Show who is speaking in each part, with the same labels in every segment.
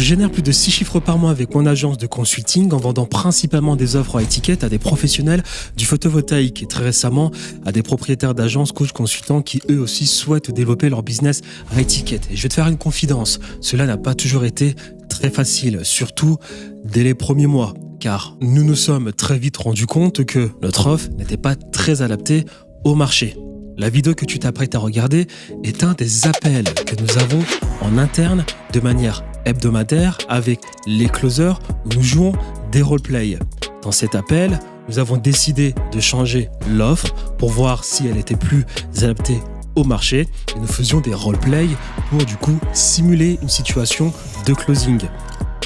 Speaker 1: Je génère plus de 6 chiffres par mois avec mon agence de consulting en vendant principalement des offres à étiquette à des professionnels du photovoltaïque et très récemment à des propriétaires d'agences coach consultants qui eux aussi souhaitent développer leur business à étiquette. Et je vais te faire une confidence, cela n'a pas toujours été très facile, surtout dès les premiers mois, car nous nous sommes très vite rendus compte que notre offre n'était pas très adaptée au marché. La vidéo que tu t'apprêtes à regarder est un des appels que nous avons en interne de manière hebdomadaire avec les closers où nous jouons des roleplays. Dans cet appel, nous avons décidé de changer l'offre pour voir si elle était plus adaptée au marché et nous faisions des roleplays pour du coup simuler une situation de closing.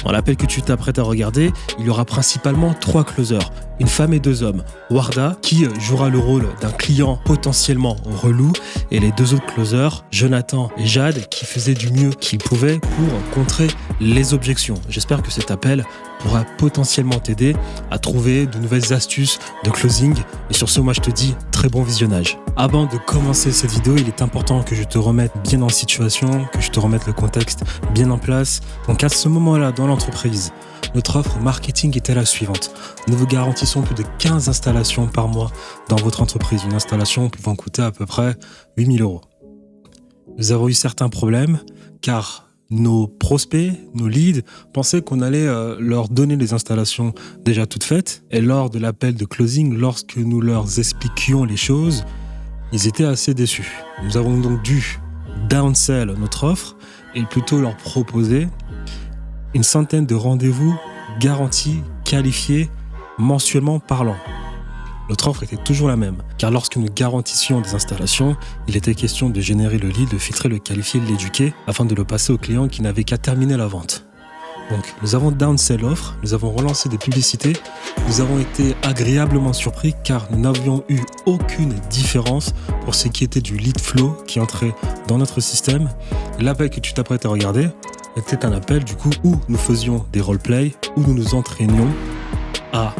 Speaker 1: Dans l'appel que tu t'apprêtes à regarder, il y aura principalement 3 closers, une femme et 2 hommes. Warda, qui jouera le rôle d'un client potentiellement relou, et les 2 autres closers, Jonathan et Jade, qui faisaient du mieux qu'ils pouvaient pour contrer les objections. J'espère que cet appel pourra potentiellement t'aider à trouver de nouvelles astuces de closing. Et sur ce, moi je te dis très bon visionnage. Avant de commencer cette vidéo, il est important que je te remette bien en situation, que je te remette le contexte bien en place. Donc à ce moment-là, dans l'entreprise, notre offre marketing était la suivante. Nous vous garantissons plus de 15 installations par mois dans votre entreprise. Une installation pouvant coûter à peu près 8 000 €. Nous avons eu certains problèmes car nos prospects, nos leads, pensaient qu'on allait leur donner les installations déjà toutes faites. Et lors de l'appel de closing, lorsque nous leur expliquions les choses, ils étaient assez déçus. Nous avons donc dû downsell notre offre et plutôt leur proposer une centaine de rendez-vous garantis, qualifiés, mensuellement parlant. Notre offre était toujours la même, car lorsque nous garantissions des installations, il était question de générer le lead, de filtrer, le qualifier, de l'éduquer, afin de le passer au client qui n'avait qu'à terminer la vente. Donc, nous avons downsell l'offre, nous avons relancé des publicités, nous avons été agréablement surpris car nous n'avions eu aucune différence pour ce qui était du lead flow qui entrait dans notre système. L'appel que tu t'apprêtes à regarder était un appel du coup où nous faisions des roleplays, où nous nous entraînions à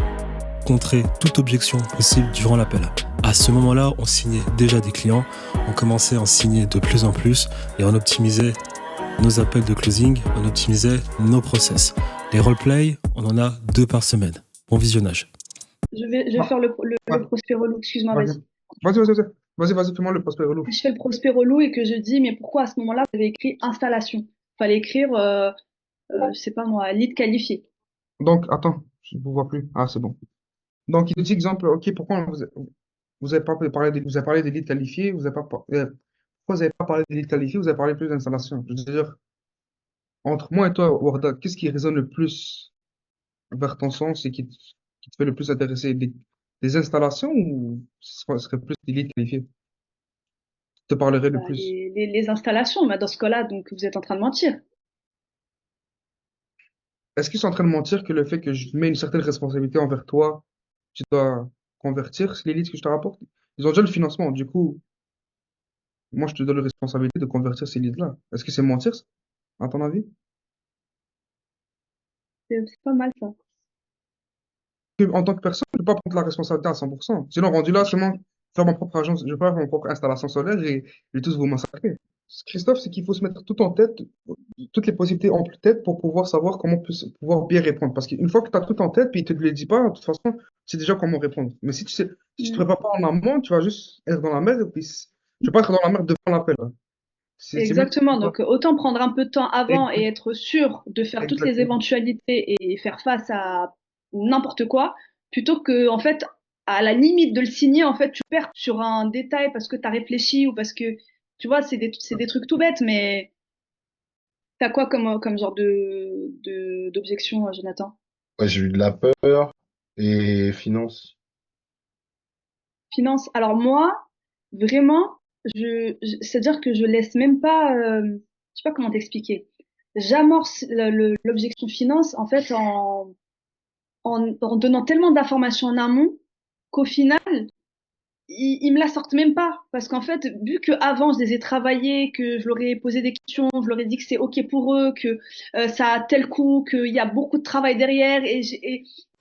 Speaker 1: contrer toute objection possible durant l'appel. À ce moment-là, on signait déjà des clients, on commençait à en signer de plus en plus et on optimisait nos appels de closing, on optimisait nos process. Les roleplays, on en a 2 par semaine. Bon visionnage.
Speaker 2: Je vais faire le prospect relou, excuse-moi, vas-y.
Speaker 3: Vas-y, fais-moi le prospect relou.
Speaker 2: Je fais le prospect relou et que je dis, mais pourquoi à ce moment-là, vous avez écrit installation? Fallait écrire, je sais pas moi, lead qualifié.
Speaker 3: Donc, attends, je ne vous vois plus. Ah, c'est bon. Donc, il te dit, exemple, ok, pourquoi vous avez pas parlé vous avez parlé des leads qualifiés, vous avez pas, pourquoi vous n'avez pas parlé des leads qualifiés, vous avez parlé plus d'installation. Je veux dire, entre moi et toi, Warda, qu'est-ce qui résonne le plus vers ton sens et qui te fait le plus intéresser? Des installations ou ce serait plus des leads qualifiés? Qui te parlerait le
Speaker 2: Bah,
Speaker 3: plus?
Speaker 2: les installations, bah, dans ce cas-là, donc vous êtes en train de mentir.
Speaker 3: Est-ce qu'ils sont en train de mentir que le fait que je mets une certaine responsabilité envers toi, tu dois convertir les leads que je te rapporte? Ils ont déjà le financement, du coup, moi je te donne la responsabilité de convertir ces leads-là. Est-ce que c'est mentir, ça, à ton avis?
Speaker 2: C'est pas mal ça.
Speaker 3: En tant que personne, je ne peux pas prendre la responsabilité à 100%. Sinon, rendu là, seulement faire ma propre agence, je vais faire mon propre installation solaire et je vais tous vous massacrer. Christophe, c'est qu'il faut se mettre tout en tête, toutes les possibilités en tête pour pouvoir savoir comment pouvoir bien répondre. Parce qu'une fois que tu as tout en tête, puis il te le dit pas, de toute façon, tu sais déjà comment répondre. Mais si tu te
Speaker 2: Mm.
Speaker 3: prépares pas en amont, tu vas juste être dans la merde et puis tu vas pas être dans la merde devant l'appel, hein. C'est mieux.
Speaker 2: Exactement. Donc, autant prendre un peu de temps avant et être sûr de faire toutes les
Speaker 3: Exactement.
Speaker 2: éventualités et faire face à n'importe quoi, plutôt que, en fait, à la limite de le signer, en fait, tu perds sur un détail parce que tu as réfléchi ou parce que, tu vois, c'est des trucs tout bêtes, mais t'as quoi comme genre d'objection, Jonathan?
Speaker 4: Ouais, j'ai eu de la peur et finance.
Speaker 2: Finance. Alors moi, vraiment, c'est-à-dire que je laisse même pas, je sais pas comment t'expliquer. J'amorce l'objection finance en fait en donnant tellement d'informations en amont qu'au final, ils me la sortent même pas. Parce qu'en fait, vu que avant je les ai travaillés, que je leur ai posé des questions, je leur ai dit que c'est OK pour eux, que ça a tel coût, qu'il y a beaucoup de travail derrière, et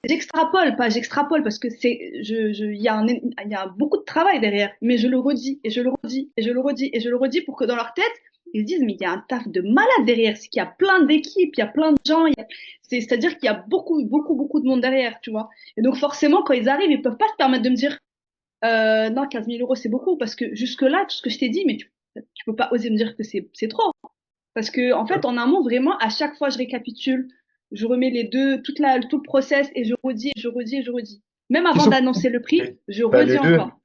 Speaker 2: j'extrapole parce que il y a beaucoup de travail derrière, mais je le redis, et je le redis, et je le redis, et je le redis pour que dans leur tête, ils se disent, mais il y a un taf de malade derrière, c'est qu'il y a plein d'équipes, il y a plein de gens, c'est-à-dire qu'il y a beaucoup de monde derrière, tu vois. Et donc, forcément, quand ils arrivent, ils peuvent pas se permettre de me dire, non, 15 000 euros, c'est beaucoup, parce que jusque-là, tout ce que je t'ai dit, mais tu peux pas oser me dire que c'est trop. Parce que, en fait, en amont, vraiment, à chaque fois, je récapitule, je remets les deux, tout le process, et je redis, et je redis, et je redis. Même avant
Speaker 3: Question,
Speaker 2: d'annoncer le prix,
Speaker 4: Et
Speaker 2: je
Speaker 4: t'as
Speaker 2: redis
Speaker 4: les deux.
Speaker 2: encore.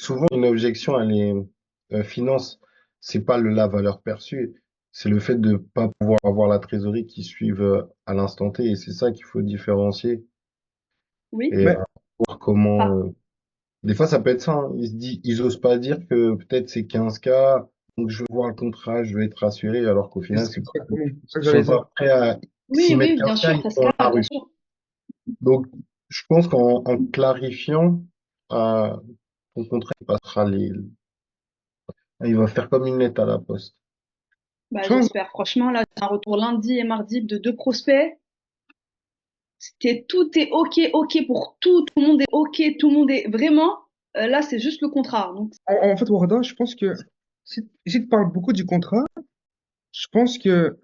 Speaker 4: Souvent, une objection, elle est finance, c'est pas la valeur perçue, c'est le fait de pas pouvoir avoir la trésorerie qui suive à l'instant T, et c'est ça qu'il faut différencier
Speaker 2: Oui,
Speaker 4: et
Speaker 3: mais
Speaker 4: voir comment.
Speaker 2: pas.
Speaker 4: Des fois, ça peut être ça, hein. Ils osent pas dire que peut-être c'est 15K, donc je veux voir le contrat, je veux être rassuré, alors qu'au final, c'est pas,
Speaker 3: exactement, c'est ça que
Speaker 4: ils
Speaker 3: j'allais
Speaker 4: sont
Speaker 3: dire.
Speaker 4: pas prêts à s'y
Speaker 2: Oui,
Speaker 4: mettre
Speaker 2: oui, bien
Speaker 4: 15K,
Speaker 2: sûr,
Speaker 4: ils
Speaker 2: dans ce
Speaker 4: sont à
Speaker 2: cas-là,
Speaker 4: la
Speaker 2: bien
Speaker 4: rue.
Speaker 2: sûr.
Speaker 4: Donc, je pense qu'en clarifiant, euh, ton contrat, il va faire comme une lettre à la poste.
Speaker 2: Bah,
Speaker 3: Tu vois,
Speaker 2: j'espère. Franchement, là, j'ai un retour lundi et mardi de 2 prospects. Tout est OK, OK pour tout. Tout le monde est OK. Tout le monde est vraiment. Là, c'est juste le contrat. Donc,
Speaker 3: en fait, Warda, je pense que si tu parles beaucoup du contrat, je pense que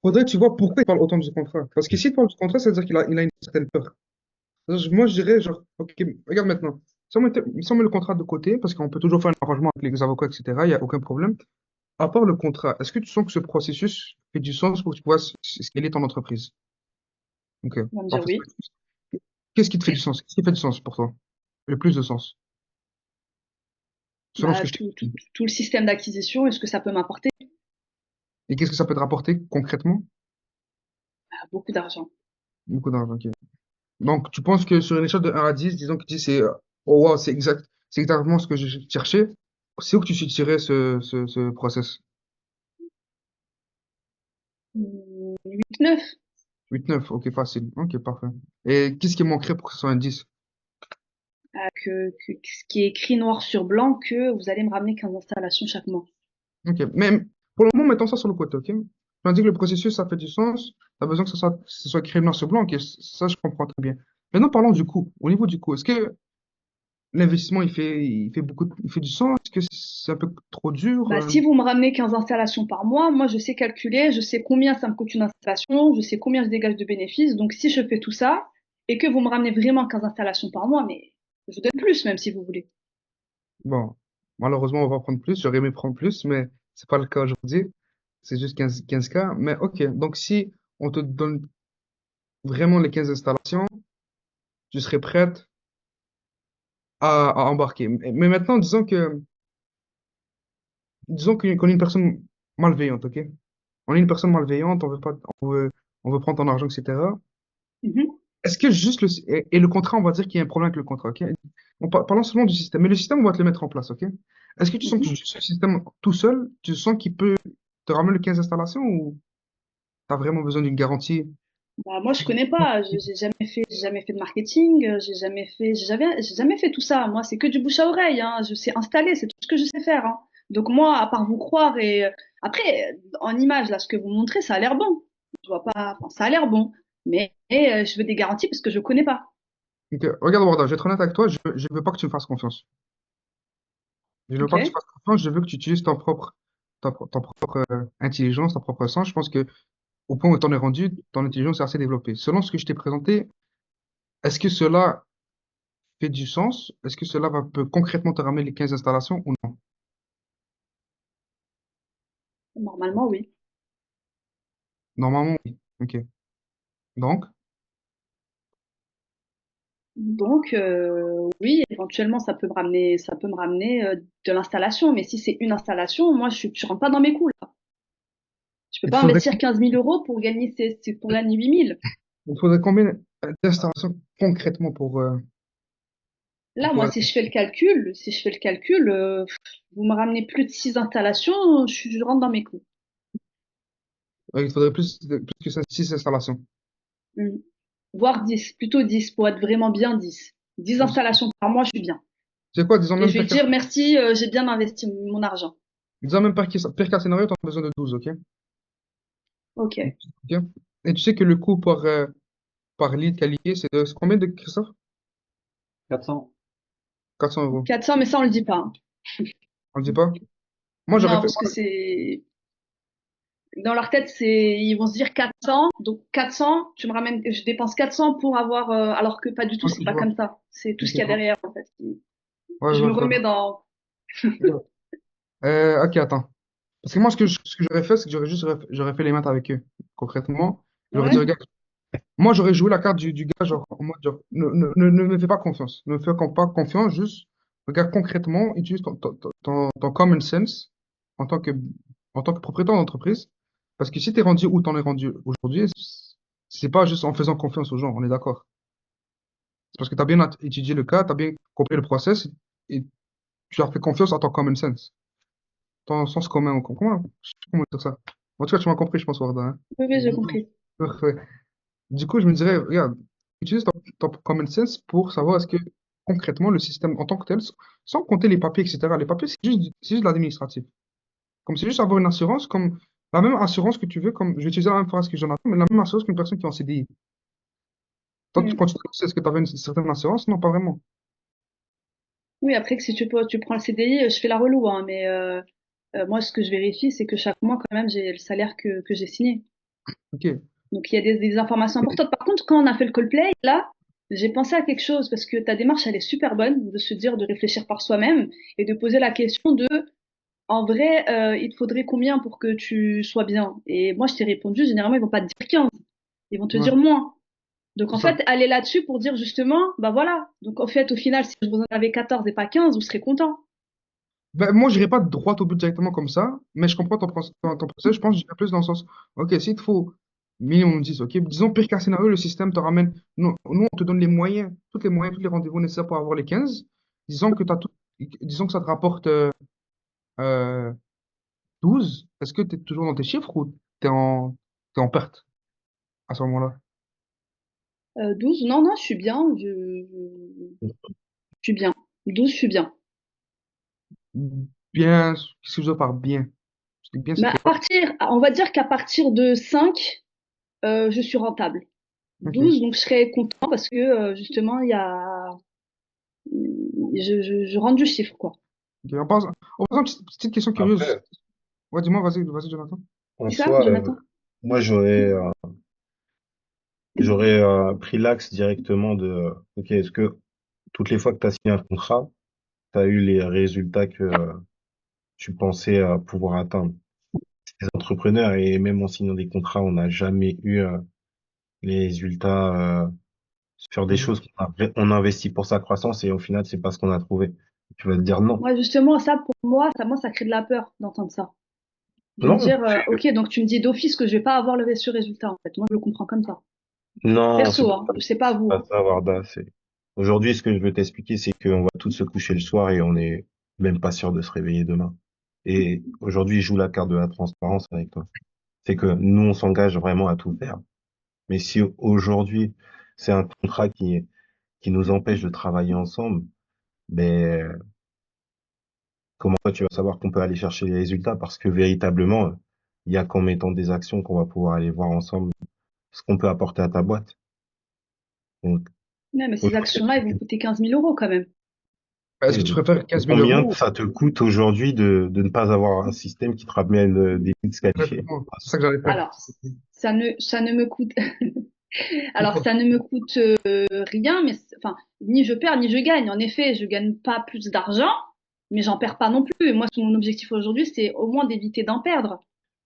Speaker 3: faudrait que tu vois pourquoi il parle autant du contrat. Parce que s'il parle du contrat, ça veut dire qu'il a une certaine peur. Moi, je dirais, genre, ok, regarde maintenant. Si on met le contrat de côté, parce qu'on peut toujours faire un arrangement avec les avocats, etc., il n'y a aucun problème. À part le contrat, est-ce que tu sens que ce processus fait du sens pour que tu vois quelle est ton entreprise? Ok,
Speaker 2: on va me dire
Speaker 3: parfait.
Speaker 2: oui.
Speaker 3: Qu'est-ce qui te fait du sens? Qu'est-ce qui fait du sens pour toi? Le plus de sens, selon ce
Speaker 2: Bah,
Speaker 3: que je t'ai dit.
Speaker 2: tout le système d'acquisition, est-ce que ça peut m'apporter?
Speaker 3: Et qu'est-ce que ça peut te rapporter concrètement?
Speaker 2: Bah, beaucoup d'argent.
Speaker 3: Beaucoup d'argent, ok. Donc, tu penses que sur une échelle de 1 à 10, disons que 10 c'est, oh wow, c'est exactement ce que je cherchais. C'est où que tu situerais ce process?
Speaker 2: 8, 9.
Speaker 3: 8, 9, ok, facile. Ok, parfait. Et qu'est-ce qui manquerait pour que ce soit un 10?
Speaker 2: Ce qui est écrit noir sur blanc que vous allez me ramener 15 installations chaque mois.
Speaker 3: Ok, mais pour le moment, mettons ça sur le côté, ok? Tu m'as dit que le processus, ça fait du sens. Tu as besoin que ce soit écrit noir sur blanc, ok, ça, je comprends très bien. Maintenant, parlons du coût. Au niveau du coût, est-ce que l'investissement, il fait du sens? Est-ce que c'est un peu trop dur?
Speaker 2: Bah, si vous me ramenez 15 installations par mois, moi, je sais calculer, je sais combien ça me coûte une installation, je sais combien je dégage de bénéfices. Donc, si je fais tout ça et que vous me ramenez vraiment 15 installations par mois, mais je vous donne plus, même si vous voulez.
Speaker 3: Bon, malheureusement, on va prendre plus. J'aurais aimé prendre plus, mais c'est pas le cas aujourd'hui. C'est juste 15K. Mais ok, donc si on te donne vraiment les 15 installations, tu serais prête à embarquer. Mais maintenant, qu'on est une personne malveillante, ok? On est une personne malveillante, on veut pas, on veut prendre ton argent, etc.
Speaker 2: Mhm,
Speaker 3: Est-ce que juste et le contrat, on va dire qu'il y a un problème avec le contrat, ok? Parlons seulement du système, mais le système, on va te le mettre en place, ok? Est-ce que tu sens que
Speaker 2: mhm.
Speaker 3: juste le système tout seul, tu sens qu'il peut te ramener les 15 installations ou tu as vraiment besoin d'une garantie?
Speaker 2: Bah, moi, je connais pas. J'ai jamais fait de marketing. J'ai jamais fait tout ça. Moi, c'est que du bouche à oreille. Hein. Je sais installer, c'est tout ce que je sais faire. Hein. Donc moi, à part vous croire et après, en image là, ce que vous montrez, ça a l'air bon. Je vois pas. Enfin, ça a l'air bon. Mais je veux des garanties parce que je connais pas.
Speaker 3: Ok, regarde, Warda, je vais être honnête avec toi, je veux pas que tu me fasses confiance. Je veux
Speaker 2: Ok.
Speaker 3: pas que tu fasses confiance, je veux que tu utilises ton propre intelligence, ton propre sens. Je pense que au point où tu en es rendu, ton intelligence est assez développée. Selon ce que je t'ai présenté, est-ce que cela fait du sens? Est-ce que cela peut concrètement te ramener les 15 installations ou non?
Speaker 2: Normalement, oui.
Speaker 3: Normalement, oui. Ok. Donc,
Speaker 2: Donc oui, éventuellement, ça peut me ramener de l'installation. Mais si c'est une installation, moi, je rentre pas dans mes coûts là. Je peux
Speaker 3: il te
Speaker 2: pas
Speaker 3: faudrait,
Speaker 2: investir 15 000 euros pour gagner 8 000.
Speaker 3: il te faudrait combien d'installations concrètement
Speaker 2: Là,
Speaker 3: pour
Speaker 2: moi,
Speaker 3: être...
Speaker 2: si je fais le calcul, vous me ramenez plus de 6 installations, je rentre dans mes coûts.
Speaker 3: Il te faudrait plus que 6 installations.
Speaker 2: Mm. Voire 10, plutôt 10, pour être vraiment bien 10. 10 installations par mois, je suis bien.
Speaker 3: C'est quoi, disons
Speaker 2: Et
Speaker 3: même
Speaker 2: je vais dire merci, j'ai bien investi mon argent.
Speaker 3: pire cas scénario, tu as besoin de 12, ok?
Speaker 2: Ok.
Speaker 3: Ok. Et tu sais que le coût par lead qualifié, c'est combien de Christophe?
Speaker 5: 400.
Speaker 3: 400 euros.
Speaker 2: 400, mais ça, on le dit pas. Hein.
Speaker 3: On le dit pas? Moi, j'aurais
Speaker 2: Non,
Speaker 3: fait,
Speaker 2: parce que c'est dans leur tête, ils vont se dire 400. Donc 400, tu me ramènes, je dépense 400 pour avoir, alors que pas du tout,
Speaker 3: ok,
Speaker 2: c'est
Speaker 3: je
Speaker 2: pas
Speaker 3: vois.
Speaker 2: comme ça. C'est tout
Speaker 3: Ok,
Speaker 2: ce qu'il y
Speaker 3: je
Speaker 2: a
Speaker 3: vois.
Speaker 2: derrière, en fait.
Speaker 3: Ouais, je
Speaker 2: Je
Speaker 3: vois
Speaker 2: me
Speaker 3: très
Speaker 2: remets
Speaker 3: bien.
Speaker 2: dans.
Speaker 3: Ok, ok, attends. Parce que moi, ce que j'aurais fait, c'est que j'aurais fait les maths avec eux, concrètement. J'aurais dit,
Speaker 2: Ouais.
Speaker 3: regarde, moi, j'aurais joué la carte du gars, genre, en mode, genre, ne me fais pas confiance. Ne me fais pas confiance, juste, regarde concrètement, utilise ton common sense en tant que, en tant que propriétaire d'entreprise. Parce que si tu es rendu où tu en es rendu aujourd'hui, c'est pas juste en faisant confiance aux gens, on est d'accord. C'est parce que tu as bien étudié le cas, tu as bien compris le process et tu as fait confiance à ton common sense. Ton sens commun, je sais pas comment dire ça. En tout cas, tu m'as compris, je pense, Warda, hein.
Speaker 2: Oui, oui, j'ai
Speaker 3: Du coup,
Speaker 2: compris.
Speaker 3: parfait. Du coup, je me dirais, regarde, utilise ton common sense pour savoir est-ce que concrètement le système en tant que tel, sans compter les papiers, etc. Les papiers, c'est juste de l'administratif. Comme c'est juste avoir une assurance, comme la même assurance que tu veux, comme je vais utiliser la même phrase que Jonathan, mais la même assurance qu'une personne qui est en CDI. Toi,
Speaker 2: Hmm.
Speaker 3: quand tu te dis, est-ce que tu avais une certaine assurance? Non, pas vraiment.
Speaker 2: Oui, après que si tu prends le CDI, je fais la relou, hein, mais moi, ce que je vérifie, c'est que chaque mois, quand même, j'ai le salaire que j'ai signé.
Speaker 3: Ok.
Speaker 2: Donc, il y a des informations importantes. Par contre, quand on a fait le Coldplay, là, j'ai pensé à quelque chose parce que ta démarche, elle est super bonne de se dire, de réfléchir par soi-même et de poser la question de, en vrai, il te faudrait combien pour que tu sois bien? Et moi, je t'ai répondu, généralement, ils vont pas te dire 15, ils vont te
Speaker 3: Ouais,
Speaker 2: dire moins. Donc,
Speaker 3: c'est
Speaker 2: en
Speaker 3: ça.
Speaker 2: fait, aller là-dessus pour dire justement, bah voilà. Donc, en fait, au final, si vous en avez 14 et pas 15, vous serez content.
Speaker 3: Ben, moi, je n'irai pas droit au but directement comme ça, mais je comprends ton procès. Je pense que j'irai plus dans le sens, OK, s'il te faut minimum 10, OK, disons, pire cas scénario, le système te ramène, nous, on te donne les moyens, tous les moyens, tous les rendez-vous nécessaires pour avoir les 15. Disons que, disons que ça te rapporte euh, 12. Est-ce que tu es toujours dans tes chiffres ou t'es en perte à ce moment-là?
Speaker 2: 12, non, non, je suis bien. Je suis bien. 12, je suis bien.
Speaker 3: Bien, qu'est-ce que je veux par bien? Je dis bien,
Speaker 2: Mais
Speaker 3: c'est
Speaker 2: à
Speaker 3: quoi?
Speaker 2: partir, on va dire qu'à partir de 5, je suis rentable.
Speaker 3: OK.
Speaker 2: 12, donc je serais content parce que justement, je rentre du chiffre, quoi.
Speaker 3: OK. En passant, petite question curieuse.
Speaker 4: Après,
Speaker 3: Ouais, dis-moi, vas-y, Jonathan.
Speaker 4: en
Speaker 2: C'est ça,
Speaker 4: soi,
Speaker 2: Jonathan?
Speaker 4: moi, j'aurais pris l'axe directement de, OK, est-ce que toutes les fois que tu as signé un contrat, tu as eu les résultats que tu pensais pouvoir atteindre? Les entrepreneurs, et même en signant des contrats, on n'a jamais eu les résultats sur des choses on investit pour sa croissance et au final, c'est pas ce qu'on a trouvé. Tu vas te dire non.
Speaker 2: Moi, justement, ça, pour moi, ça crée de la peur d'entendre ça. De me
Speaker 4: Non,
Speaker 2: dire, OK, donc tu me dis d'office que je vais pas avoir ce résultat, en fait. Moi, je le comprends comme ça.
Speaker 4: non,
Speaker 2: Perso, hein, je sais pas
Speaker 4: c'est
Speaker 2: vous.
Speaker 4: pas ça, Warda. Aujourd'hui, ce que je veux t'expliquer, c'est qu'on va tous se coucher le soir et on n'est même pas sûr de se réveiller demain. Et aujourd'hui, je joue la carte de la transparence avec toi. C'est que nous, on s'engage vraiment à tout faire. Mais si aujourd'hui, c'est un contrat qui nous empêche de travailler ensemble, ben, comment toi tu vas savoir qu'on peut aller chercher les résultats? Parce que véritablement, il y a qu'en mettant des actions qu'on va pouvoir aller voir ensemble ce qu'on peut apporter à ta boîte. Donc,
Speaker 2: Ouais, mais ces
Speaker 4: aujourd'hui,
Speaker 2: actions-là, elles vont coûter 15 000 euros quand même.
Speaker 3: Est-ce que tu préfères 15 000
Speaker 4: combien
Speaker 3: euros?
Speaker 4: ça te coûte aujourd'hui de ne pas avoir un système qui te ramène des leads qualifiés?
Speaker 3: Exactement. C'est ça que j'allais faire.
Speaker 2: Alors, ça ne me coûte, alors ça ne me coûte rien, mais enfin, ni je perds ni je gagne. En effet, je gagne pas plus d'argent, mais j'en perds pas non plus. Et moi, mon objectif aujourd'hui, c'est au moins d'éviter d'en perdre.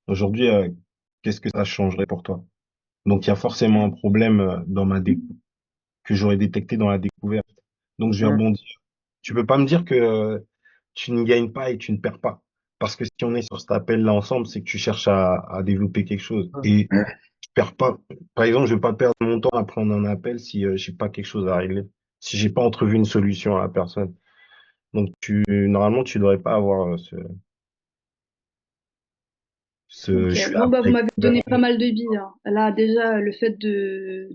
Speaker 4: Aujourd'hui, qu'est-ce que ça changerait pour toi? Donc, il y a forcément un problème que j'aurais détecté dans la découverte. Donc, je vais
Speaker 3: Ouais.
Speaker 4: rebondir. Tu peux pas me dire que tu ne gagnes pas et tu ne perds pas. Parce que si on est sur cet appel-là ensemble, c'est que tu cherches à développer quelque chose. Et je perds pas. Par exemple, je vais pas perdre mon temps à prendre un appel si j'ai pas quelque chose à régler. Si j'ai pas entrevu une solution à la personne. Donc, normalement, tu devrais pas avoir
Speaker 2: Ok.
Speaker 4: je suis
Speaker 2: Bon, bah, vous
Speaker 4: avec.
Speaker 2: m'avez donné pas mal de billes, hein. Là, déjà, le fait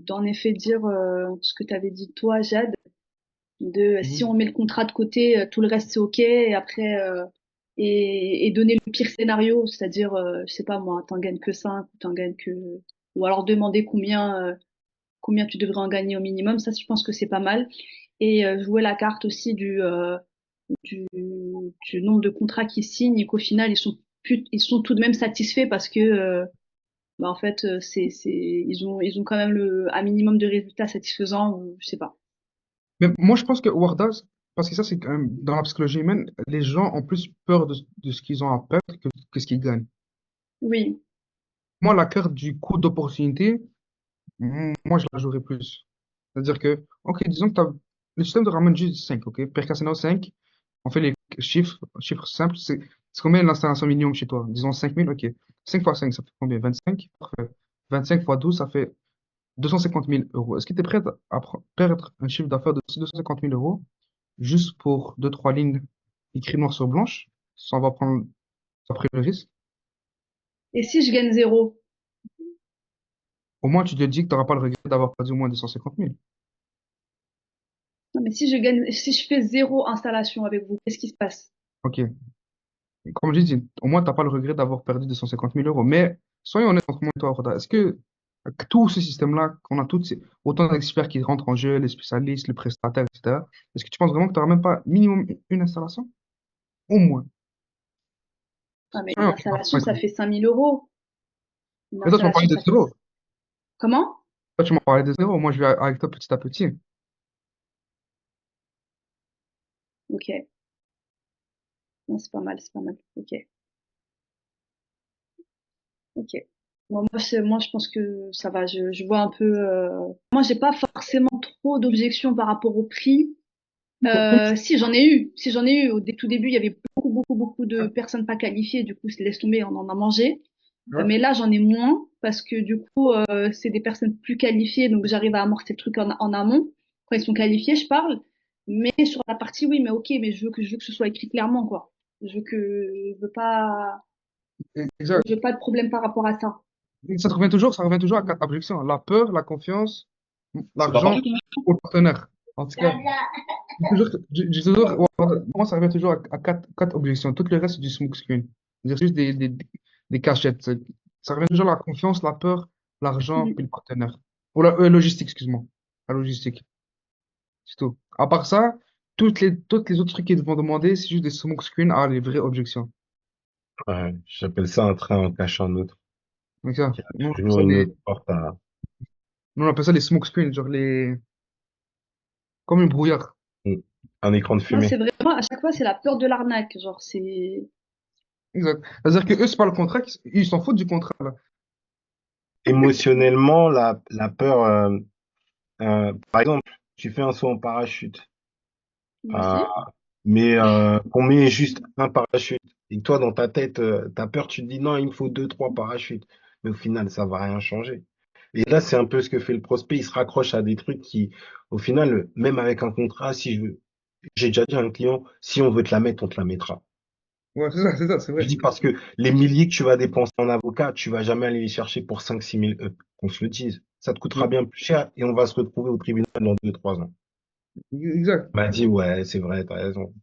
Speaker 2: d'en effet dire ce que tu avais dit toi, Jade, si
Speaker 3: Mhm.
Speaker 2: on met le contrat de côté, tout le reste c'est ok, et après, et donner le pire scénario, c'est-à-dire, je sais pas moi, t'en gagnes que 5 ou t'en gagnes que, ou alors demander combien tu devrais en gagner au minimum, ça je pense que c'est pas mal. Et jouer la carte aussi du nombre de contrats qu'ils signent et qu'au final, ils sont tout de même satisfaits parce que, bah, en fait, ils ont quand même un minimum de résultats satisfaisants ou je sais pas.
Speaker 3: Mais moi, je pense que Wardas, parce que ça, c'est quand même, dans la psychologie humaine, les gens ont plus peur de ce qu'ils ont à perdre que ce qu'ils gagnent.
Speaker 2: Oui,
Speaker 3: Moi, la carte du coût d'opportunité, moi, je la jouerais plus. C'est-à-dire que, ok, disons que le système te ramène juste 5, ok? Per casino 5, on fait les chiffres simples, c'est combien l'installation minimum chez toi? Disons 5 000, ok. 5 fois 5, ça fait combien? 25? Parfait. 25 fois 12, ça fait 250 000 euros. Est-ce que tu es prêt à perdre un chiffre d'affaires de 250 000 euros juste pour deux, trois lignes écrites noir sur blanche, sans avoir prendre, sans prendre le risque?
Speaker 2: et si je gagne zéro?
Speaker 3: Au moins, tu te dis que tu n'auras pas le regret d'avoir perdu au moins 250 000.
Speaker 2: Non, mais si je fais zéro installation avec vous, qu'est-ce qui se passe?
Speaker 3: Ok. Comme j'ai dit, au moins, tu n'as pas le regret d'avoir perdu 250 000 euros. Mais soyons honnêtes entre moi et toi, Roda. Est-ce que tout ce système-là, qu'on a autant d'experts qui rentrent en jeu, les spécialistes, les prestataires, etc., est-ce que tu penses vraiment que tu n'auras même pas minimum une installation? Au moins.
Speaker 2: Ah, mais une
Speaker 3: Soyons
Speaker 2: installation,
Speaker 3: honnêtes.
Speaker 2: ça fait 5 000 euros. Une
Speaker 3: Mais toi, tu m'as parlé
Speaker 2: installation,
Speaker 3: de
Speaker 2: ça fait...
Speaker 3: zéro.
Speaker 2: Comment?
Speaker 3: Toi, tu m'as parlé de zéro. Moi, je vais avec toi petit à petit.
Speaker 2: Ok. Non, c'est pas mal, c'est pas mal. Ok. Ok. Bon, moi, je pense que ça va. Je vois un peu. Moi, j'ai pas forcément trop d'objections par rapport au prix. Si j'en ai eu, si j'en ai eu tout début, il y avait beaucoup de personnes pas qualifiées. Du coup, laisse tomber, on en a mangé.
Speaker 3: Ouais.
Speaker 2: Mais là, j'en ai moins parce que du coup, c'est des personnes plus qualifiées, donc j'arrive à amorcer le truc en amont. Quand ils sont qualifiés, je parle. Mais sur la partie, oui, mais ok, mais je veux que ce soit écrit clairement, quoi.
Speaker 3: Exact.
Speaker 2: Je veux pas de problème par rapport à ça.
Speaker 3: Ça revient toujours à quatre objections. La peur, la confiance,
Speaker 4: C'est pas
Speaker 3: l'argent ou le partenaire. En tout cas, moi, ça revient toujours à quatre objections. Tout le reste, c'est du smoke screen. C'est juste des cachettes. Ça revient toujours à la confiance, la peur, l'argent,
Speaker 2: Mm.
Speaker 3: puis le partenaire. Ou la logistique, excuse-moi. La logistique, c'est tout. À part ça, toutes les autres trucs qu'ils vont demander, c'est juste des smoke screen à les vraies objections.
Speaker 4: Ouais, j'appelle ça un train en cache un autre.
Speaker 3: Donc ça,
Speaker 4: Il y a toujours une autre porte à...
Speaker 3: nous, on appelle ça les smoke screens, genre comme un brouillard.
Speaker 4: un écran de
Speaker 2: Moi,
Speaker 4: fumée.
Speaker 2: c'est vraiment, à chaque fois, c'est la peur de l'arnaque. Genre, c'est.
Speaker 3: Exact. C'est-à-dire que eux, c'est pas le contrat, ils s'en foutent du contrat, là.
Speaker 4: Émotionnellement, la peur, par exemple, tu fais un saut en parachute, euh,
Speaker 2: Vas-y.
Speaker 4: mais qu'on met juste un parachute. Et toi, dans ta tête, t'as peur, tu te dis non, il me faut deux, trois parachutes. Mais au final, ça va rien changer. Et là, c'est un peu ce que fait le prospect. Il se raccroche à des trucs qui, au final, même avec un contrat, si je veux, j'ai déjà dit à un client, si on veut te la mettre, on te la mettra.
Speaker 3: Ouais, c'est
Speaker 4: Je
Speaker 3: vrai.
Speaker 4: dis parce que les milliers que tu vas dépenser en avocat, tu vas jamais aller les chercher pour 5 6 000 qu'on se le dise. Ça te
Speaker 3: Ouais,
Speaker 4: coûtera bien plus cher et on va se retrouver au tribunal dans 2 3 ans.
Speaker 3: exact.
Speaker 4: Il m'a dit, ouais, c'est vrai, t'as raison.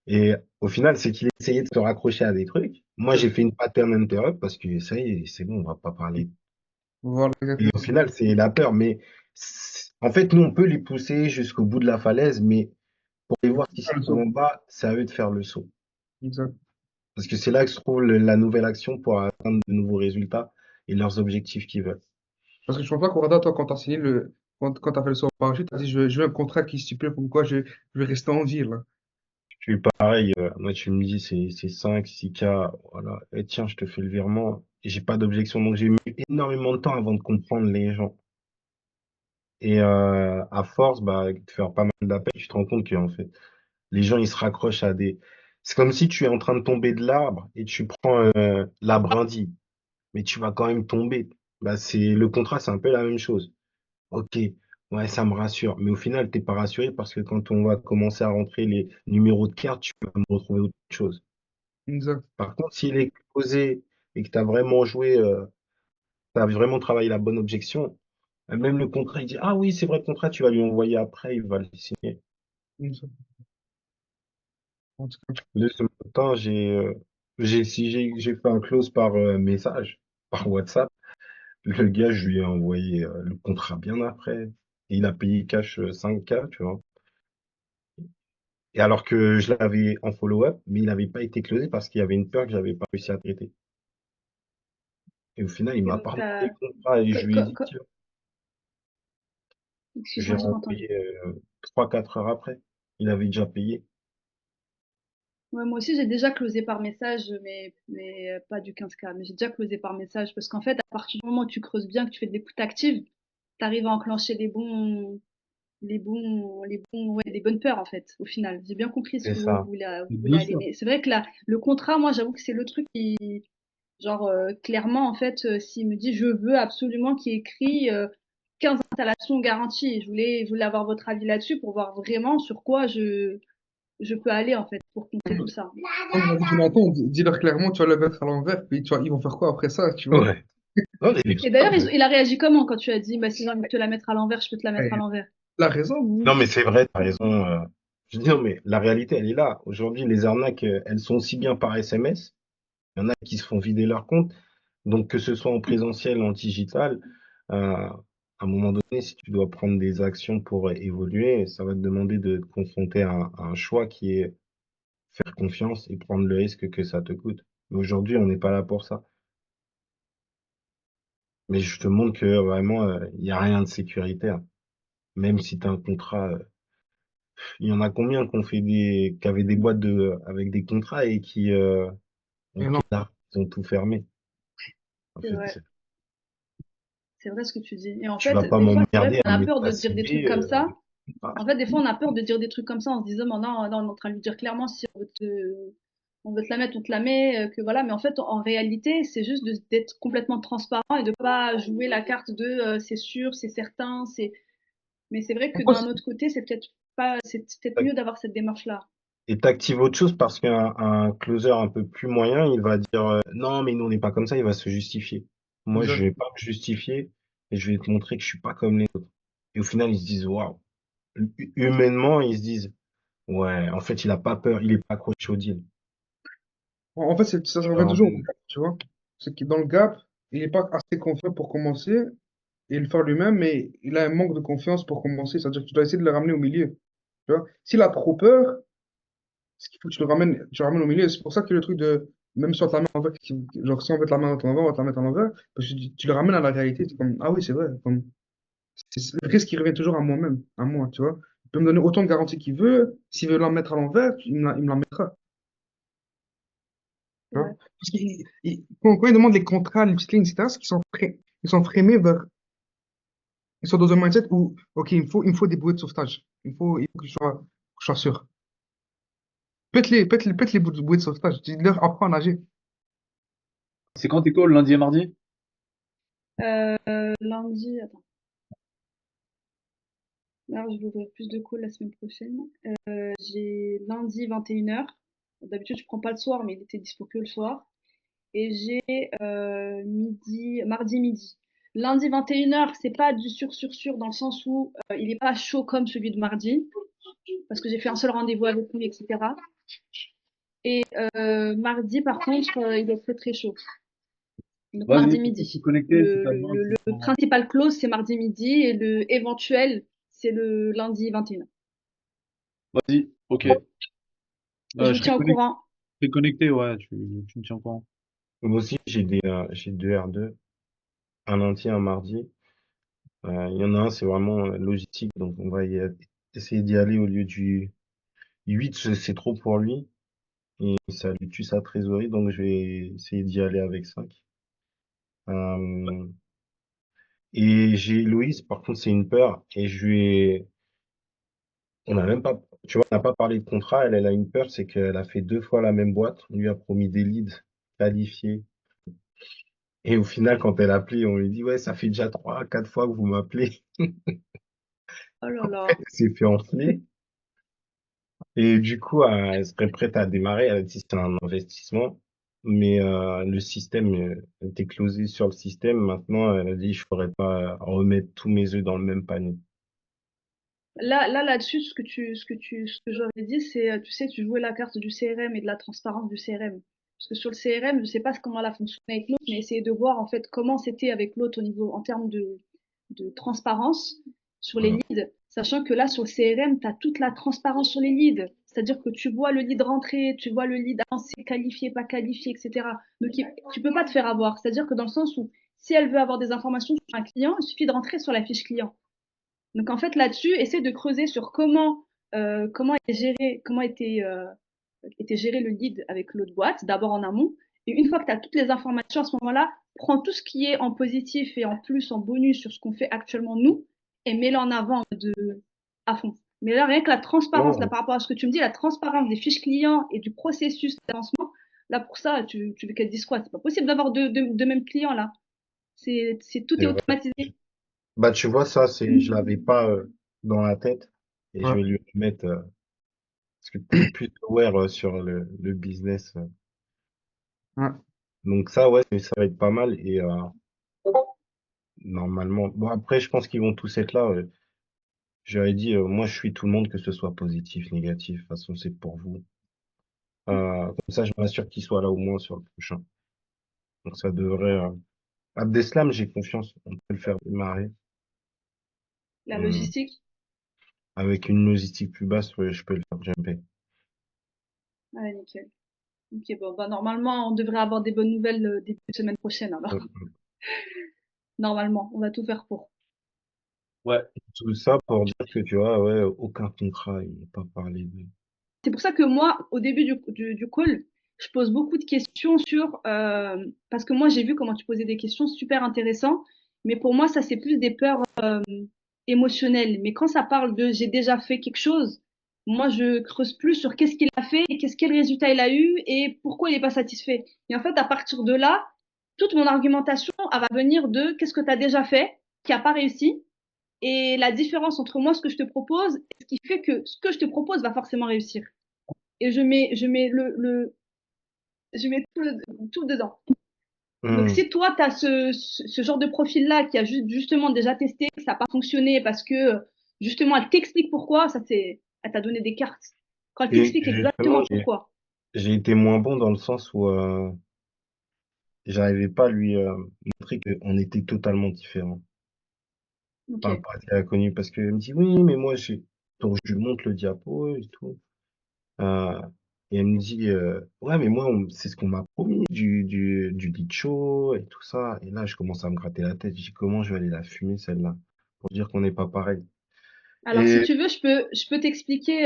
Speaker 4: Et au final, c'est qu'il essayait de se raccrocher à des trucs. Moi, j'ai fait une pattern interrupt parce que ça y est, c'est bon, on va pas parler.
Speaker 3: Voilà,
Speaker 4: Et
Speaker 3: exactement.
Speaker 4: au final, c'est la peur. Mais en fait, nous, on peut les pousser jusqu'au bout de la falaise, mais pour les voir qui se
Speaker 3: Ah, le
Speaker 4: trouvent
Speaker 3: saut.
Speaker 4: en bas, c'est à eux de faire le saut.
Speaker 3: Exact.
Speaker 4: Parce que c'est là que se trouve la nouvelle action pour atteindre de nouveaux résultats et leurs objectifs qu'ils veulent.
Speaker 3: Parce que je pense pas qu'Orada, toi, quand t'as signé quand t'as fait le saut en parachute, t'as dit, je veux un contrat qui stipule comme quoi je vais rester en vie, là.
Speaker 4: Je suis pareil, moi tu me dis c'est 5 6 k, voilà. Et tiens, je te fais le virement. Et j'ai pas d'objection. Donc j'ai mis énormément de temps avant de comprendre les gens. Et à force, bah, de faire pas mal d'appels, tu te rends compte qu'en fait, les gens ils se raccrochent à des. C'est comme si tu es en train de tomber de l'arbre et tu prends la brindille, mais tu vas quand même tomber. Bah c'est le contrat, c'est un peu la même chose. Ok, ouais, ça me rassure. Mais au final, t'es pas rassuré parce que quand on va commencer à rentrer les numéros de carte, tu peux me retrouver autre chose.
Speaker 3: Exact.
Speaker 4: Par contre, s'il est posé et que tu as vraiment joué, tu as vraiment travaillé la bonne objection, même le contrat, il dit, ah oui, c'est vrai, le contrat, tu vas lui envoyer après, il va le signer.
Speaker 3: Exact. En tout cas,
Speaker 4: De ce matin, j'ai fait un close par message, par WhatsApp. Le gars, je lui ai envoyé le contrat bien après. Et il a payé cash 5 k, tu vois. Et alors que je l'avais en follow-up, mais il n'avait pas été closé parce qu'il y avait une peur que j'avais pas réussi à traiter. Et au final, il
Speaker 2: Et
Speaker 4: m'a
Speaker 2: donc,
Speaker 4: pas demandé le contrat et je lui ai dit, tiens, j'ai
Speaker 2: excuse-moi, j'ai pas entendu.
Speaker 4: renvoyé 3-4 heures après. Il avait déjà payé.
Speaker 2: Ouais, moi aussi, j'ai déjà closé par message, mais pas du 15K. Mais j'ai déjà closé par message parce qu'en fait, à partir du moment où tu creuses bien, que tu fais de l'écoute active, tu arrives à enclencher ouais, les bonnes peurs en fait. Au final, j'ai bien compris ce
Speaker 4: C'est
Speaker 2: que vous
Speaker 4: ça.
Speaker 2: voulez,
Speaker 3: C'est
Speaker 2: vous voulez
Speaker 3: bien
Speaker 2: aller.
Speaker 3: ça.
Speaker 2: Mais c'est vrai que là, le contrat, moi, j'avoue que c'est le truc qui, genre, clairement, en fait, s'il me dit, je veux absolument qu'il y ait écrit 15 installations garanties, je voulais avoir votre avis là-dessus pour voir vraiment sur quoi je peux aller en fait pour contrer tout ça.
Speaker 3: Comme il a dit Jonathan, dis-leur clairement, tu vas le mettre à l'envers, puis ils vont faire quoi après ça, tu vois?
Speaker 4: Ouais. Non, mais
Speaker 2: Et d'ailleurs, il a réagi comment quand tu as dit, bah, si j'ai envie de te la mettre à l'envers, je peux te la mettre à
Speaker 3: Eh,
Speaker 2: l'envers.
Speaker 3: la raison,
Speaker 4: non,
Speaker 3: vous.
Speaker 4: mais c'est vrai, t'as raison. Je dis non, mais la réalité, elle est là. Aujourd'hui, les arnaques, elles sont aussi bien par SMS. Il y en a qui se font vider leur compte. Donc, que ce soit en présentiel, en digital, à un moment donné, si tu dois prendre des actions pour évoluer, ça va te demander de te confronter à un choix qui est faire confiance et prendre le risque que ça te coûte. Mais aujourd'hui, on n'est pas là pour ça. Mais je te montre que vraiment, il n'y a rien de sécuritaire. Même si tu as un contrat, il y en a combien qui avaient des boîtes avec des contrats et qui ont
Speaker 3: Et non.
Speaker 4: pris l'argent, ils ont tout fermé. En
Speaker 2: C'est
Speaker 4: fait,
Speaker 2: vrai, c'est vrai ce que tu dis. Et en
Speaker 4: tu
Speaker 2: fait,
Speaker 4: vas pas
Speaker 2: des fois, c'est vrai
Speaker 4: m'emmerder
Speaker 2: qu'on
Speaker 4: à
Speaker 2: a
Speaker 4: mettre
Speaker 2: peur
Speaker 4: ta
Speaker 2: de dire des trucs
Speaker 4: CV
Speaker 2: comme ça.
Speaker 4: ah,
Speaker 2: En fait, des fois, on a peur de dire des trucs comme ça en se disant, non, non, non, on est en train de lui dire clairement si on veut te la mettre, on te la met, que voilà. Mais en fait, en réalité, c'est juste d'être complètement transparent et de pas jouer la carte de c'est sûr, c'est certain, c'est. Mais c'est vrai que
Speaker 3: Pourquoi
Speaker 2: d'un autre côté, c'est peut-être mieux d'avoir cette démarche-là.
Speaker 4: et t'actives autre chose parce qu'un closer un peu plus moyen, il va dire non, mais nous on n'est pas comme ça, il va se justifier. Moi, je
Speaker 3: exact.
Speaker 4: vais pas me justifier et je vais te montrer que je suis pas comme les autres. Et au final, ils se disent waouh. Humainement, ils se disent ouais, en fait, il a pas peur, il est pas accroché au deal.
Speaker 3: En fait, ça
Speaker 4: Tu
Speaker 3: revient
Speaker 4: vois un
Speaker 3: toujours
Speaker 4: peu.
Speaker 3: au gap, tu vois. C'est que dans le gap, il n'est pas assez confiant pour commencer et le faire lui-même, mais il a un manque de confiance pour commencer. C'est-à-dire que tu dois essayer de le ramener au milieu. Tu vois. S'il a trop peur, ce qu'il faut que tu le ramènes au milieu. C'est pour ça que le truc de, même si on te la met en l'envers, genre si on veut te la mettre en l'envers, on va te la mettre à l'envers, parce que tu le ramènes à la réalité. C'est comme, ah oui, c'est vrai. Comme, le risque, il revient toujours à moi-même, à moi, tu vois. Il peut me donner autant de garanties qu'il veut. S'il veut la mettre à l'envers, il me la mettra. Tu vois.
Speaker 2: Ouais,
Speaker 3: Parce quand ils demandent les contrats, les petites lignes, etc., c'est qu'ils sont, ils sont frémés vers, ils sont dans un mindset où, OK, il me faut des bouées de sauvetage. Il faut que je sois sûr. Pète les bouées de sauvetage. Dis-leur, apprends à nager.
Speaker 5: C'est quand tes calls, lundi et mardi?
Speaker 2: lundi, attends, là, je vais ouvrir plus de calls la semaine prochaine. J'ai lundi 21h. D'habitude, je prends pas le soir, mais il était dispo que le soir. Et j'ai mardi midi. Lundi 21h, c'est pas du sûr dans le sens où il est pas chaud comme celui de mardi, parce que j'ai fait un seul rendez-vous avec lui, etc. Et mardi, par contre, il est très très chaud. Donc
Speaker 5: Vas-y,
Speaker 2: mardi
Speaker 5: je suis
Speaker 2: midi.
Speaker 5: connecté si ça te va.
Speaker 2: Le principal close, c'est mardi midi et le éventuel, c'est le lundi 21h.
Speaker 5: Vas-y, ok.
Speaker 2: Je
Speaker 5: Je
Speaker 2: vous tiens au courant.
Speaker 5: serai connecté, ouais, tu me tiens au courant.
Speaker 4: Moi aussi, j'ai deux R2, un lundi, un mardi. Il y en a un, c'est vraiment logistique, donc essayer d'y aller au lieu du 8, c'est trop pour lui. Et ça lui tue sa trésorerie, donc je vais essayer d'y aller avec 5. Euh, et j'ai Loïs, par contre, c'est une peur. Et on n'a même pas, tu vois, on n'a pas parlé de contrat. Elle a une peur, c'est qu'elle a fait 2 fois la même boîte. On lui a promis des leads qualifiés. Et au final, quand elle appelait, on lui dit, ouais, ça fait déjà 3, 4 fois que vous m'appelez.
Speaker 2: Oh là là.
Speaker 4: Elle s'est fait enfler. Et du coup, elle serait prête à démarrer. Elle a dit c'est un investissement. Mais le système était closé sur le système. Maintenant, elle a dit je ferais pas remettre tous mes œufs dans le même panier.
Speaker 2: Là-dessus, ce que j'aurais dit, c'est, tu sais, tu jouais la carte du CRM et de la transparence du CRM. Parce que sur le CRM, je sais pas comment elle a fonctionné avec l'autre, mais essayer de voir en fait comment c'était avec l'autre au niveau, en termes de transparence sur les
Speaker 4: Voilà.
Speaker 2: leads. Sachant que là, sur le CRM, tu as toute la transparence sur les leads. C'est-à-dire que tu vois le lead rentrer, tu vois le lead avancer, qualifié, pas qualifié, etc. Donc, tu peux pas te faire avoir. C'est-à-dire que dans le sens où, si elle veut avoir des informations sur un client, il suffit de rentrer sur la fiche client. Donc, en fait, là-dessus, essaie de creuser sur comment était géré le lead avec l'autre boîte, d'abord en amont. Et une fois que tu as toutes les informations à ce moment-là, prends tout ce qui est en positif et en plus, en bonus sur ce qu'on fait actuellement nous et mets-le en avant à fond. Mais là, rien que la transparence, là,
Speaker 4: Non,
Speaker 2: par rapport à ce que tu me dis, la transparence des fiches clients et du processus d'avancement, là, pour ça, tu veux qu'elle dise quoi? C'est pas possible d'avoir deux mêmes clients, là. Tout
Speaker 4: c'est
Speaker 2: est
Speaker 4: vrai.
Speaker 2: automatisé.
Speaker 4: Bah, tu vois, ça, je l'avais pas dans la tête et je
Speaker 3: Ouais,
Speaker 4: vais lui mettre, parce que tu es plus aware sur le business.
Speaker 3: ouais.
Speaker 4: Donc ça, ouais, ça va être pas mal et normalement, bon, après, je pense qu'ils vont tous être là. J'aurais dit, moi, je suis tout le monde, que ce soit positif, négatif. De toute façon, c'est pour vous. Comme ça, je m'assure qu'il soit là au moins sur le prochain. Donc ça devrait. Abdeslam, j'ai confiance. On peut le faire démarrer.
Speaker 2: La
Speaker 4: Hum,
Speaker 2: logistique,
Speaker 4: Avec une logistique plus basse, ouais, je peux le faire jumper.
Speaker 2: ouais, nickel. Ok, bon, bah, normalement, on devrait avoir des bonnes nouvelles début de semaine prochaine, alors.
Speaker 4: Hum.
Speaker 2: Normalement, on va tout faire pour.
Speaker 5: Ouais.
Speaker 4: Tout ça pour dire que tu vois, ouais, aucun contrat, ils n'ont pas parlé de.
Speaker 2: C'est pour ça que moi, au début du call, je pose beaucoup de questions parce que moi, j'ai vu comment tu posais des questions super intéressantes, mais pour moi, ça, c'est plus des peurs émotionnelles. Mais quand ça parle de j'ai déjà fait quelque chose, moi, je creuse plus sur qu'est-ce qu'il a fait et quel résultat il a eu et pourquoi il n'est pas satisfait. Et en fait, à partir de là, toute mon argumentation, elle va venir de qu'est-ce que tu as déjà fait qui n'a pas réussi et la différence entre moi, ce que je te propose, et ce qui fait que ce que je te propose va forcément réussir. Et je mets tout dedans. Donc,
Speaker 4: Hum.
Speaker 2: si toi, tu as ce genre de profil-là qui a justement déjà testé, que ça n'a pas fonctionné parce que justement, elle t'explique pourquoi, elle t'a donné des cartes. Quand elle
Speaker 4: Et
Speaker 2: t'explique
Speaker 4: justement,
Speaker 2: exactement pourquoi.
Speaker 4: j'ai été moins bon dans le sens où j'arrivais pas à lui montrer qu'on était totalement différents
Speaker 2: Ok.
Speaker 4: par rapport à ce qu'elle a connu. Parce qu'elle me dit, oui, mais moi, j'ai. Donc, je lui montre le diapo et tout. Euh, et elle me dit, ouais, mais moi, c'est ce qu'on m'a promis du lead show et tout ça. Et là, je commence à me gratter la tête. Je dis, comment je vais aller la fumer, celle-là, pour dire qu'on n'est pas pareil.
Speaker 2: Alors, si
Speaker 4: Et
Speaker 2: tu veux, je peux t'expliquer,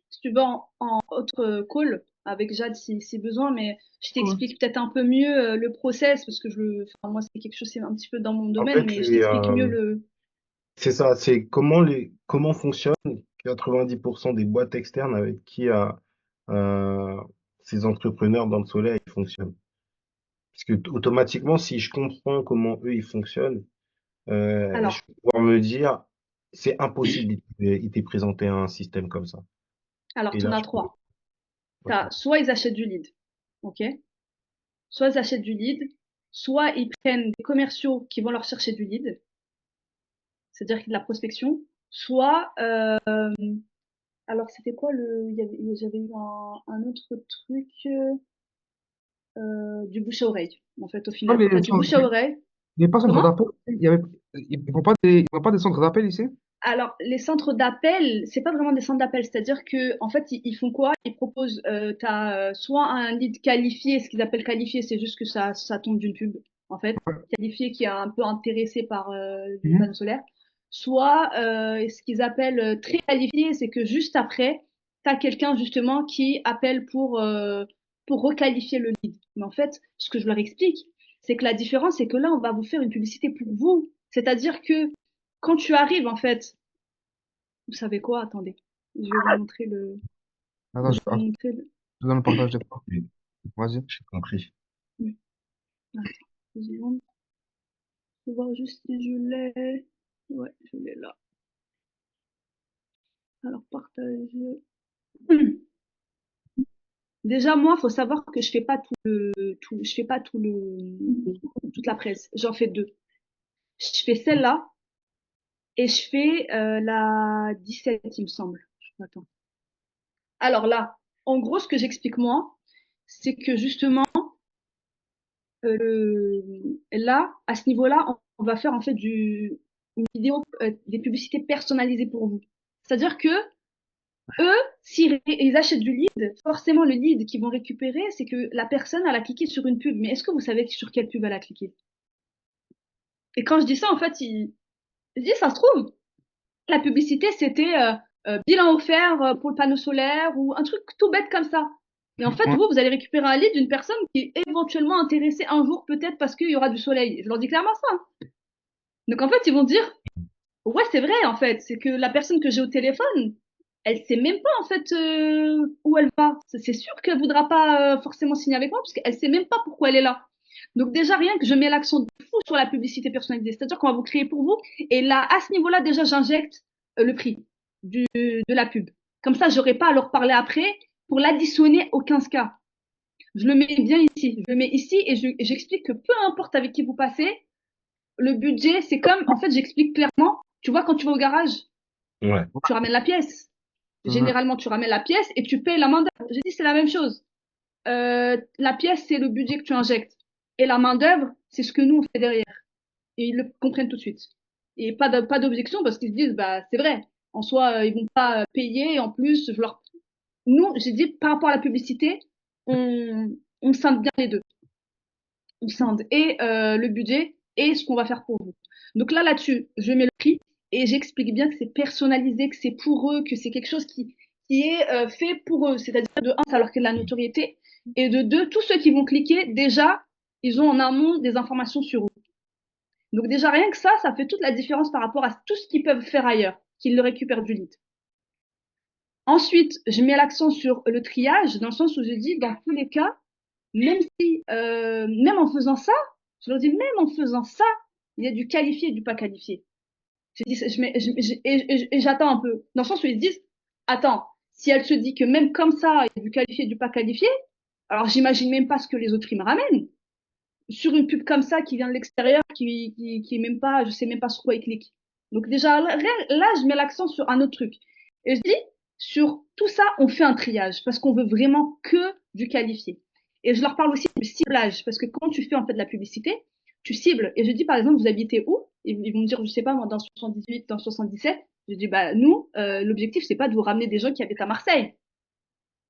Speaker 2: si tu veux, en autre call avec Jade si besoin, mais je
Speaker 3: Ouais.
Speaker 2: t'explique peut-être un peu mieux le process parce que enfin, moi, c'est quelque chose, c'est un petit peu dans mon
Speaker 4: en
Speaker 2: domaine,
Speaker 4: fait,
Speaker 2: mais je t'explique mieux le.
Speaker 4: c'est ça, c'est comment fonctionnent 90% des boîtes externes avec qui euh, ces entrepreneurs dans le soleil fonctionnent. Parce que automatiquement, si je comprends comment eux ils fonctionnent, je
Speaker 2: Alors,
Speaker 4: vais pouvoir me dire, c'est impossible, il t'est présenté un système comme ça.
Speaker 2: alors,
Speaker 4: Et
Speaker 2: tu en
Speaker 4: là,
Speaker 2: as
Speaker 4: je peux.
Speaker 2: trois.
Speaker 4: Ok.
Speaker 2: Soit ils achètent du lead, ok? Soit ils achètent du lead, soit ils prennent des commerciaux qui vont leur chercher du lead, c'est-à-dire de la prospection, soit, alors c'était quoi j'avais eu un autre truc, du bouche à oreille, en fait, au
Speaker 3: Ah,
Speaker 2: final. T'as du bouche à
Speaker 3: il
Speaker 2: oreille.
Speaker 3: n'y a pas de centre
Speaker 2: Comment?
Speaker 3: d'appel. Ils font pas ils font pas des centres d'appel ici?
Speaker 2: Alors, les centres d'appel, c'est pas vraiment des centres d'appel, c'est-à-dire que en fait, ils font quoi? Ils proposent, t'as soit un lead qualifié, ce qu'ils appellent qualifié, c'est juste que ça tombe d'une pub, en fait, qualifié qui est un peu intéressé par du panneau
Speaker 3: Mhm.
Speaker 2: solaire, soit ce qu'ils appellent très qualifié, c'est que juste après, t'as quelqu'un justement qui appelle pour requalifier le lead. Mais en fait, ce que je leur explique, c'est que la différence, c'est que là, on va vous faire une publicité pour vous, c'est-à-dire que quand tu arrives, en fait, vous savez quoi? Attendez, je vais vous montrer le.
Speaker 3: Attends,
Speaker 2: Je vais vous montrer le.
Speaker 3: je donne le partage d'écran.
Speaker 4: Oui,
Speaker 3: Vas-y.
Speaker 4: j'ai compris.
Speaker 2: Attends, une seconde. Je vais voir juste si je l'ai. Ouais, je l'ai là. Alors, partage. Déjà, moi, faut savoir que je fais pas je fais pas toute la presse. J'en fais deux. Je fais celle-là et je fais la 17, il me semble. Attends. Alors là, en gros, ce que j'explique moi, c'est que justement, là, à ce niveau-là, on va faire en fait une vidéo, des publicités personnalisées pour vous. C'est-à-dire que eux, ils achètent du lead, forcément le lead qu'ils vont récupérer, c'est que la personne, elle a cliqué sur une pub. Mais est-ce que vous savez sur quelle pub elle a cliqué? Et quand je dis ça, en fait, je dis, ça se trouve, la publicité, c'était bilan offert pour le panneau solaire ou un truc tout bête comme ça. Et en fait,
Speaker 3: Ouais.
Speaker 2: vous allez récupérer un lead d'une personne qui est éventuellement intéressée un jour, peut-être parce qu'il y aura du soleil. Je leur dis clairement ça. Donc en fait, ils vont dire, ouais, c'est vrai, en fait, c'est que la personne que j'ai au téléphone, elle sait même pas, en fait, où elle va. C'est sûr qu'elle voudra pas forcément signer avec moi, parce qu'elle sait même pas pourquoi elle est là. Donc déjà, rien que je mets l'accent de fou sur la publicité personnalisée, c'est-à-dire qu'on va vous créer pour vous, et là, à ce niveau-là, déjà, j'injecte le prix de la pub. Comme ça, j'aurai pas à leur parler après pour l'additionner aux 15K. Je le mets bien ici. Je le mets ici et j'explique que peu importe avec qui vous passez, le budget, c'est comme, en fait, j'explique clairement, tu vois, quand tu vas au garage,
Speaker 4: Ouais.
Speaker 2: tu ramènes la pièce.
Speaker 3: Mhm.
Speaker 2: Généralement, tu ramènes la pièce et tu payes la main-d'œuvre. J'ai dit, c'est la même chose. La pièce, c'est le budget que tu injectes. Et la main-d'œuvre, c'est ce que nous, on fait derrière. Et ils le comprennent tout de suite. Et pas d'objection parce qu'ils se disent, bah, c'est vrai. En soi, ils vont pas payer. Et en plus, nous, j'ai dit, par rapport à la publicité, on scinde bien les deux. On scinde et le budget et ce qu'on va faire pour vous. Donc là-dessus, je mets le prix et j'explique bien que c'est personnalisé, que c'est pour eux, que c'est quelque chose qui est fait pour eux. C'est-à-dire de un, ça leur crée de la notoriété et de deux, tous ceux qui vont cliquer, déjà, ils ont en amont des informations sur eux. Donc déjà, rien que ça fait toute la différence par rapport à tout ce qu'ils peuvent faire ailleurs, qu'ils le récupèrent du lead. Ensuite, je mets l'accent sur le triage, dans le sens où je dis, dans tous les cas, même en faisant ça, je leur dis, même en faisant ça, il y a du qualifié et du pas qualifié. Je dis, et j'attends un peu, dans le sens où ils disent, attends, si elle se dit que même comme ça, il y a du qualifié et du pas qualifié, alors j'imagine même pas ce que les autres ils me ramènent. Sur une pub comme ça qui vient de l'extérieur, qui est même pas, je sais même pas sur quoi ils cliquent. Donc déjà, là, je mets l'accent sur un autre truc. Et je dis, sur tout ça, on fait un triage parce qu'on veut vraiment que du qualifié. Et je leur parle aussi du ciblage parce que quand tu fais en fait de la publicité, tu cibles. Et je dis par exemple, vous habitez où? Et ils vont me dire, je sais pas, moi, dans 78, dans 77. Je dis, bah, nous, l'objectif, c'est pas de vous ramener des gens qui habitent à Marseille.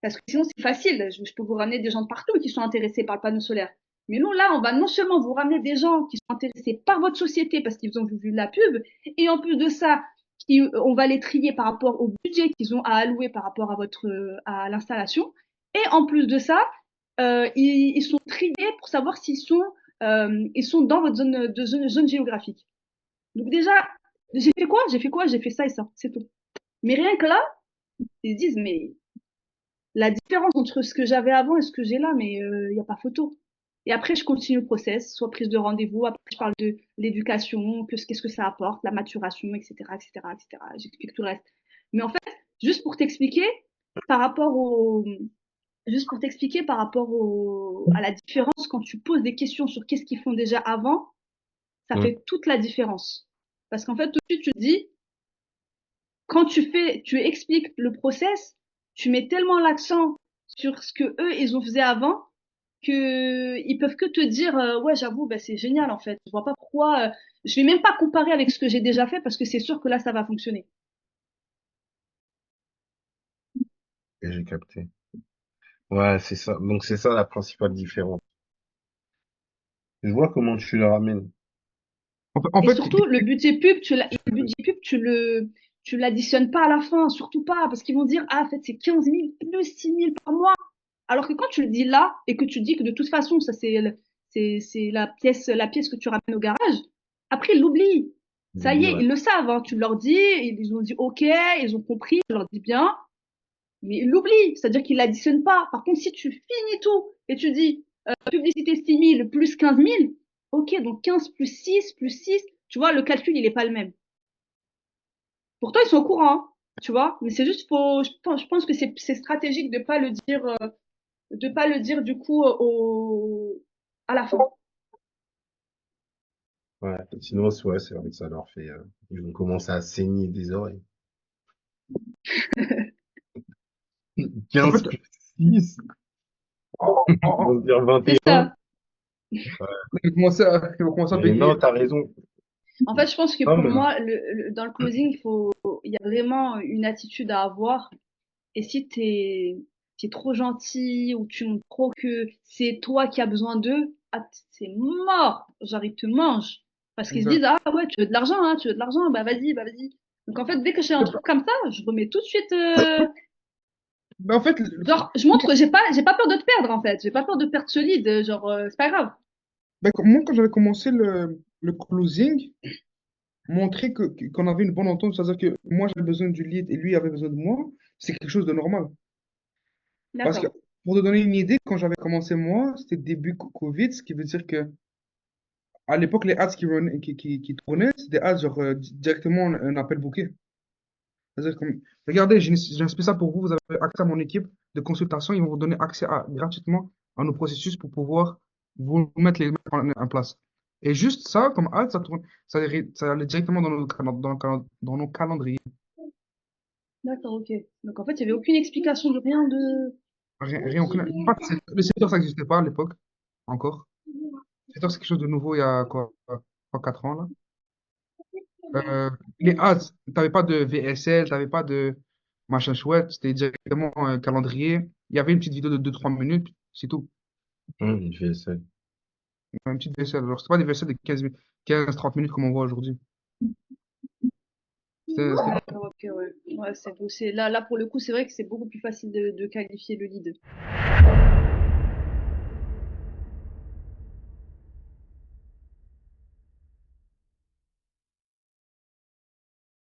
Speaker 2: Parce que sinon, c'est facile. Je peux vous ramener des gens de partout qui sont intéressés par le panneau solaire. Mais nous, là, on va non seulement vous ramener des gens qui sont intéressés par votre société parce qu'ils ont vu la pub, et en plus de ça, on va les trier par rapport au budget qu'ils ont à allouer par rapport à l'installation. Et en plus de ça, ils sont triés pour savoir ils sont dans votre zone géographique. Donc déjà, j'ai fait quoi? J'ai fait quoi? J'ai fait ça et ça, c'est tout. Mais rien que là, ils se disent, mais la différence entre ce que j'avais avant et ce que j'ai là, mais il n'y a pas photo. Et après, je continue le process, soit prise de rendez-vous, après je parle de l'éducation, qu'est-ce que ça apporte, la maturation, etc., etc., etc. J'explique tout le reste. Mais en fait, juste pour t'expliquer par rapport au, juste pour t'expliquer par rapport à la différence quand tu poses des questions sur qu'est-ce qu'ils font déjà avant, ça
Speaker 4: Mm.
Speaker 2: fait toute la différence. Parce qu'en fait, tout de suite, tu te dis, quand tu expliques le process, tu mets tellement l'accent sur ce que eux ils ont fait avant que ils peuvent que te dire ouais j'avoue bah, c'est génial en fait. Je vois pas pourquoi. Je vais même pas comparer avec ce que j'ai déjà fait parce que c'est sûr que là ça va fonctionner.
Speaker 4: Et j'ai capté. Ouais, c'est ça. Donc c'est ça la principale différence. Je vois comment tu le ramènes.
Speaker 3: En
Speaker 2: Et
Speaker 3: fait,
Speaker 2: surtout le budget pub, le budget pub tu l'additionnes pas à la fin, surtout pas parce qu'ils vont dire ah en fait c'est 15 000 plus 6 000 par mois. Alors que quand tu le dis là et que tu dis que de toute façon, ça c'est la pièce que tu ramènes au garage, après ils l'oublient. Ça y est,
Speaker 4: Ouais.
Speaker 2: ils le savent, hein. Tu leur dis, ils ont dit OK, ils ont compris, je leur dis bien, mais ils l'oublient. C'est-à-dire qu'ils l'additionnent pas. Par contre, si tu finis tout et tu dis publicité 6 000 plus 15 000, OK, donc 15 plus 6, tu vois, le calcul, il est pas le même. Pourtant, ils sont au courant, hein, tu vois, mais c'est juste, je pense que c'est stratégique de pas le dire du coup à la fin.
Speaker 4: Ouais. Sinon, ouais, c'est vrai que ça leur fait, ils vont commencer à saigner des oreilles.
Speaker 3: en
Speaker 4: 15
Speaker 3: fait,
Speaker 4: plus 6,
Speaker 3: en-
Speaker 4: ils
Speaker 3: en-
Speaker 4: vont se dire
Speaker 2: C'est
Speaker 4: 21.
Speaker 2: ça.
Speaker 4: Ouais.
Speaker 3: ils vont commencer à
Speaker 4: Mais non,
Speaker 3: payer.
Speaker 4: t'as raison.
Speaker 2: En fait, je pense que
Speaker 4: Non,
Speaker 2: pour
Speaker 4: mais,
Speaker 2: moi, dans le closing, il y a vraiment une attitude à avoir. Et si t'es trop gentil ou tu montres trop que c'est toi qui as besoin d'eux, ah, c'est mort. Genre, ils te mangent. Parce qu'ils se disent,
Speaker 3: Exact.
Speaker 2: ah ouais, tu veux de l'argent, hein, tu veux de l'argent, bah vas-y, bah vas-y. Donc en fait, dès que j'ai un truc comme ça, je remets tout de suite.
Speaker 3: Mais en fait,
Speaker 2: Genre, je montre que j'ai pas peur de te perdre en fait. J'ai pas peur de perdre solide. Genre, c'est pas grave.
Speaker 3: ben, moi, quand j'avais commencé le closing, montrer qu'on avait une bonne entente, c'est-à-dire que moi, j'avais besoin du lead et lui avait besoin de moi, c'est quelque chose de normal. Parce que,
Speaker 2: D'accord.
Speaker 3: pour te donner une idée, quand j'avais commencé moi, c'était début Covid, ce qui veut dire que à l'époque, les ads qui tournaient, c'était des ads genre directement un appel booké. C'est-à-dire comme, regardez, j'ai un spécial pour vous, vous avez accès à mon équipe de consultation, ils vont vous donner accès gratuitement à nos processus pour pouvoir vous mettre les mettre en place. Et juste ça, comme ad, ça tourne, ça allait directement dans nos calendriers.
Speaker 2: D'accord, ok. Donc en fait, il n'y avait aucune explication de rien de.
Speaker 3: Rien, pas de secteur. Le secteur, ça n'existait pas à l'époque, encore. Le secteur, c'est quelque chose de nouveau il y a quoi, 4 ans, là. Les ads, tu n'avais pas de VSL, tu n'avais pas de machin chouette, c'était directement un calendrier. Il y avait une petite vidéo de 2-3 minutes, c'est tout.
Speaker 4: Je vais essayer.
Speaker 3: Une petite VSL. Alors, c'était pas des VSL de 15-30 minutes comme on voit aujourd'hui. C'était pas.
Speaker 2: D'accord, ok, ouais. Ouais, là, pour le coup, c'est vrai que c'est beaucoup plus facile de qualifier le lead.